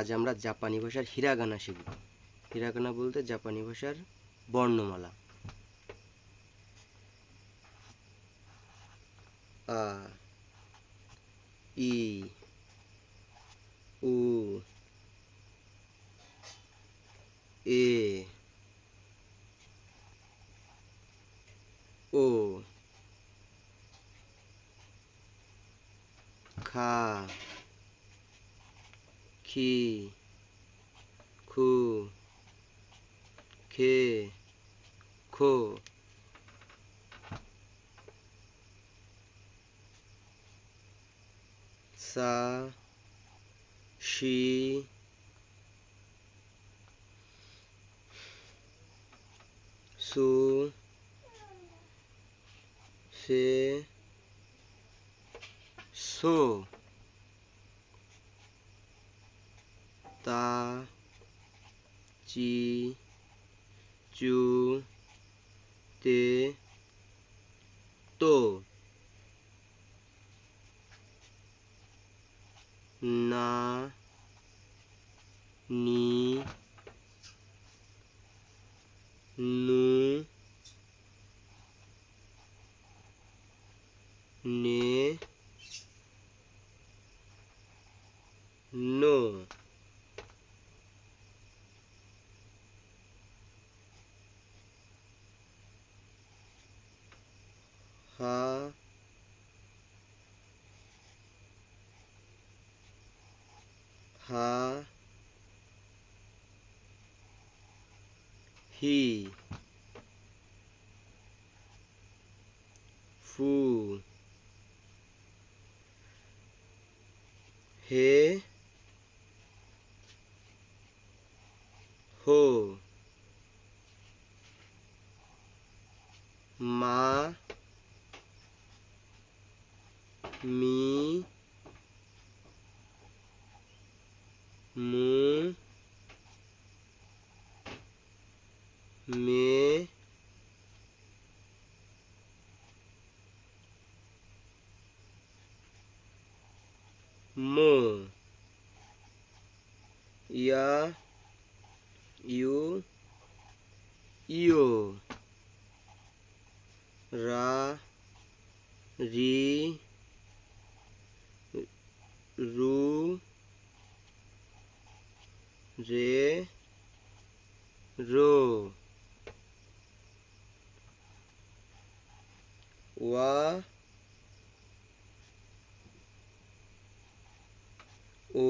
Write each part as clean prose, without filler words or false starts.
আজ আমরা জাপানি ভাষার হিরাগানা শিখব। হিরাগানা বলতে জাপানি ভাষার বর্ণমালা। আ, ই, উ, এ, ও, খা, খি, খু, খে, খো, সা, শি, সু, ফে, সো, তা, চি, চু, তে, তো, না, নি, নু, নে, নো। হা, হা, হি, ফু, হে, হো, মা, মি, মু, মে, মো, ইয়া, ইউ, ইয়ো, রা, রি, রু, রে, রো, ওয়া, ও,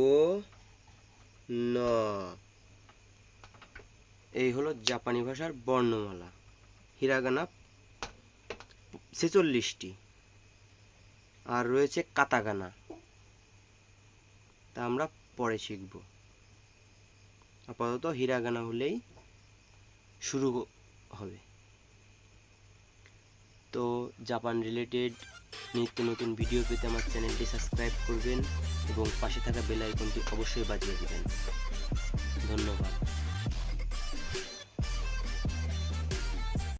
ন। এই হলো জাপানি ভাষার বর্ণমালা। হিরাগানা 46টি, আর রয়েছে কাতাকানা, তা আমরা পরে শিখব। আপাতত হিরাগানা হলেই শুরু হবে। তো জাপান রিলেটেড নিত্য নতুন ভিডিও পেতে আমার চ্যানেলটি সাবস্ক্রাইব করবেন এবং পাশে থাকা বেল আইকনটি অবশ্যই বাজিয়ে দেবেন। ধন্যবাদ।